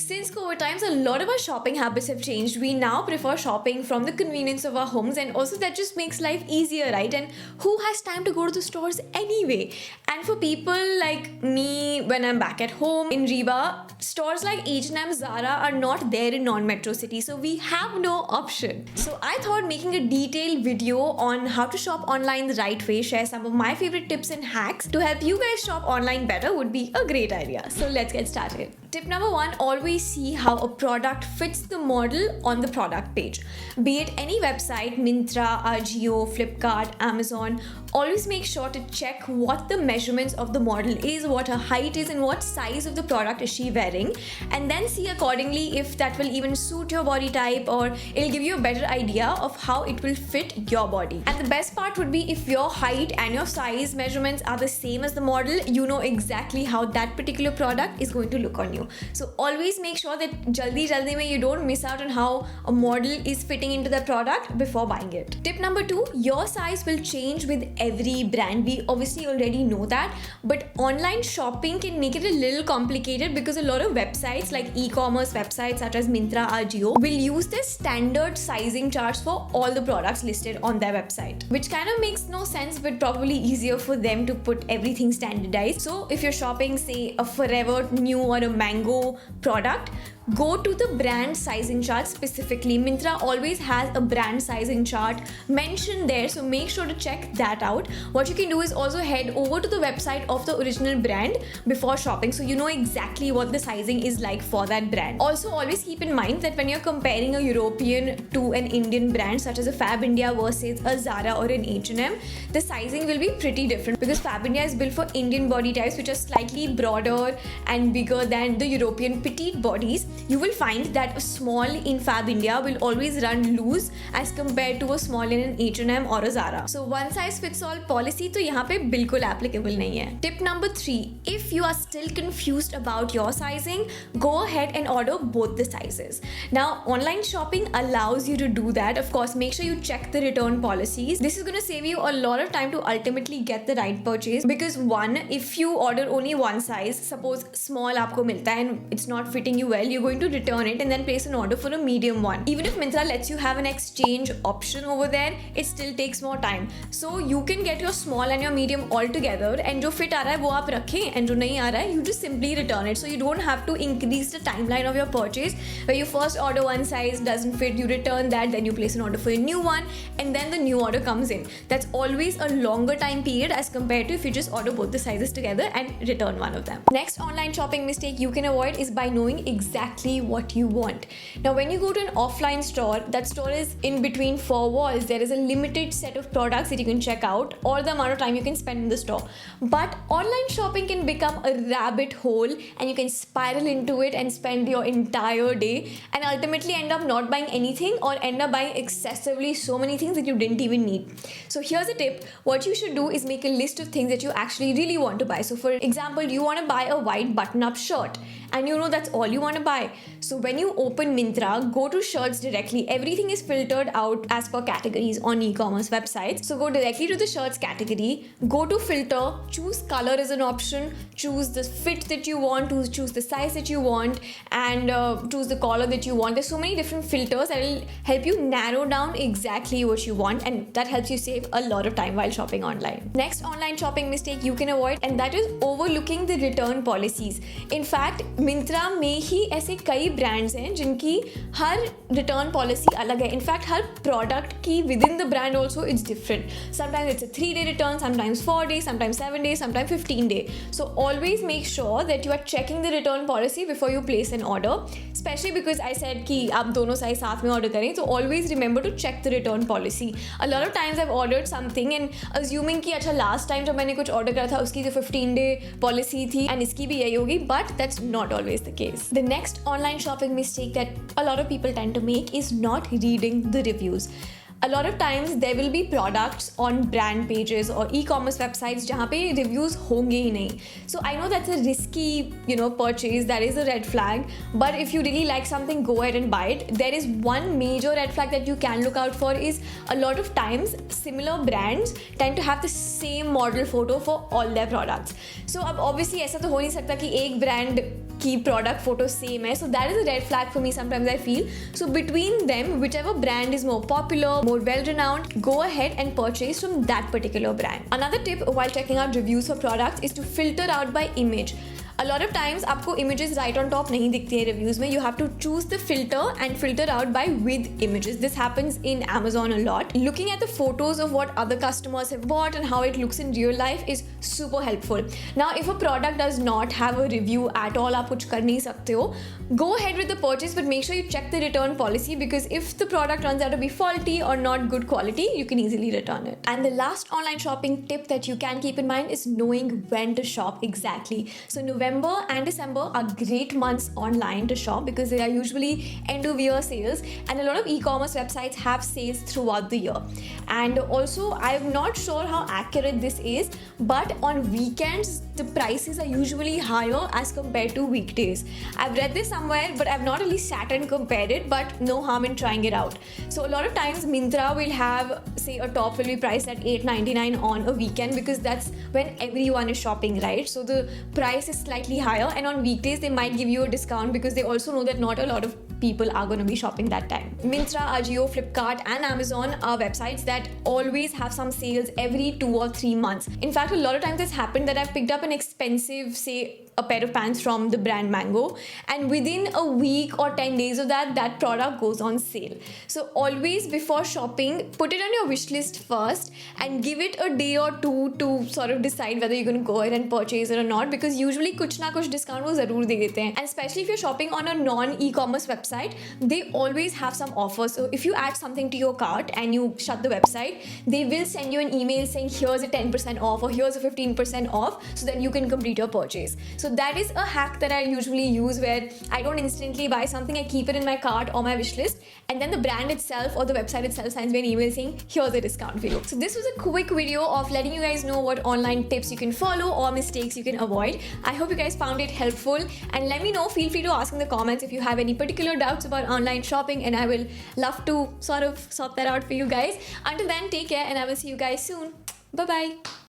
Since COVID times, a lot of our shopping habits have changed. We now prefer shopping from the convenience of our homes, and also that just makes life easier, right? And who has time to go to the stores anyway? And for people like me, when I'm back at home in Riva, stores like H&M, Zara are not there in non-metro cities, so we have no option. So I thought making a detailed video on how to shop online the right way, share some of my favorite tips and hacks to help you guys shop online better would be a great idea. So let's get started. Tip number 1, always see how a product fits the model on the product page. Be it any website, Myntra, Ajio, Flipkart, Amazon, always make sure to check what the measurements of the model is, what her height is, and what size of the product is she wearing, and then see accordingly if that will even suit your body type, or it'll give you a better idea of how it will fit your body. And the best part would be if your height and your size measurements are the same as the model, you know exactly how that particular product is going to look on you. So always make sure that jaldi mein you don't miss out on how a model is fitting into the product before buying it. Tip number 2, your size will change with every brand. We obviously already know that, but online shopping can make it a little complicated because a lot of websites like e-commerce websites such as Myntra, Ajio will use their standard sizing charts for all the products listed on their website, which kind of makes no sense, but probably easier for them to put everything standardized. So if you're shopping, say, a Forever New or a Mango product, go to the brand sizing chart specifically. Myntra always has a brand sizing chart mentioned there, so make sure to check that out. What you can do is also head over to the website of the original brand before shopping, so you know exactly what the sizing is like for that brand. Also, always keep in mind that when you're comparing a European to an Indian brand such as a Fab India versus a Zara or an H&M, the sizing will be pretty different because Fab India is built for Indian body types which are slightly broader and bigger than the European petite bodies. You will find that a small in Fab India will always run loose as compared to a small in an H&M or a Zara. So one size fits all policy तो यहाँ पे बिल्कुल applicable नहीं है. Tip number 3, if you are still confused about your sizing, go ahead and order both the sizes. Now online shopping allows you to do that. Of course, make sure you check the return policies. This is going to save you a lot of time to ultimately get the right purchase, because one, if you order only one size, suppose small आपको मिलता है and it's not fitting you well, you're going to return it and then place an order for a medium one. Even if Myntra lets you have an exchange option over there, it still takes more time. So you can get your small and your medium all together, and जो fit आ रहा है वो आप रखें, and जो नहीं आ रहा है you just simply return it. So you don't have to increase the timeline of your purchase where you first order one size, doesn't fit, you return that, then you place an order for a new one, and then the new order comes in. That's always a longer time period as compared to if you just order both the sizes together and return one of them. Next online shopping mistake you can avoid is by knowing exactly what you want. Now when you go to an offline store, that store is in between four walls. There is a limited set of products that you can check out or the amount of time you can spend in the store. But online shopping can become a rabbit hole and you can spiral into it and spend your entire day and ultimately end up not buying anything or end up buying excessively so many things that you didn't even need. So here's a tip. What you should do is make a list of things that you actually really want to buy. So for example, you want to buy a white button-up shirt and you know that's all you want to buy. So when you open Myntra, go to shirts directly. Everything is filtered out as per categories on e-commerce websites. So go directly to the shirts category, go to filter, choose color as an option, choose the fit that you want, choose the size that you want, and choose the color that you want. There's so many different filters that will help you narrow down exactly what you want, and that helps you save a lot of time while shopping online. Next online shopping mistake you can avoid, and that is overlooking the return policies. In fact, Myntra में ही ऐसे कई brands हैं जिनकी हर return policy अलग है. In fact हर product की with in the brand also it's different. Sometimes it's a 3-day return, sometimes 4 days, sometimes 7 days, sometimes 15 days. So always make sure that you are checking the return policy before you place an order, especially because I said कि आप दोनों size साथ में order करें. So always remember to check the return policy. A lot of times I've ordered something and assuming कि अच्छा last time जब मैंने कुछ ऑर्डर करा था उसकी जो 15-day policy थी and इसकी भी यही होगी, but that's not always the case. The next online shopping mistake that a lot of people tend to make is not reading the reviews. A lot of times there will be products on brand pages or e-commerce websites जहाँ पे reviews होंगे ही नहीं. So I know that's a risky, purchase. That is a red flag. But if you really like something, go ahead and buy it. There is one major red flag that you can look out for is a lot of times similar brands tend to have the same model photo for all their products. So अब obviously ऐसा तो हो नहीं सकता कि एक brand keep product photos same hai. So that is a red flag for me sometimes, I feel. So between them, whichever brand is more popular, more well-renowned, go ahead and purchase from that particular brand. Another tip while checking out reviews for products is to filter out by image. A lot of times आपको images right on top नहीं दिखती है reviews में. You have to choose the filter and filter out by with images. This happens in Amazon a lot. Looking at the photos of what other customers have bought and how it looks in real life is super helpful. Now, if a product does not have a review at all, आप कुछ कर नहीं सकते हो, go ahead with the purchase, but make sure you check the return policy, because if the product turns out to be faulty or not good quality, you can easily return it. And the last online shopping tip that you can keep in mind is knowing when to shop exactly. So November and December are great months online to shop because they are usually end of year sales, and a lot of e-commerce websites have sales throughout the year. And also, I'm not sure how accurate this is, but on weekends the prices are usually higher as compared to weekdays. I've read this somewhere, but I've not really sat and compared it, but no harm in trying it out. So a lot of times Myntra will have, say, a top will be priced at $8.99 on a weekend because that's when everyone is shopping, right? So the price is slightly higher, and on weekdays they might give you a discount because they also know that not a lot of people are going to be shopping that time. Myntra, Ajio, Flipkart and Amazon are websites that always have some sales every 2 or 3 months. In fact, a lot of times it's happened that I've picked up an expensive, say, a pair of pants from the brand Mango, and within a week or 10 days of that product goes on sale. So always before shopping, put it on your wish list first and give it a day or two to sort of decide whether you're going to go ahead and purchase it or not, because usually kuch na kuch discount wo zarur de dete hain. And especially if you're shopping on a non-e-commerce website, they always have some offers. So if you add something to your cart and you shut the website, they will send you an email saying here's a 10% off or here's a 15% off, so that you can complete your purchase. So that is a hack that I usually use, where I don't instantly buy something, I keep it in my cart or my wish list, and then the brand itself or the website itself sends me an email saying here's a discount for you. So this was a quick video of letting you guys know what online tips you can follow or mistakes you can avoid. I hope you guys found it helpful, and let me know, feel free to ask in the comments if you have any particular doubts about online shopping, and I will love to sort that out for you guys. Until then, take care, and I will see you guys soon. Bye bye.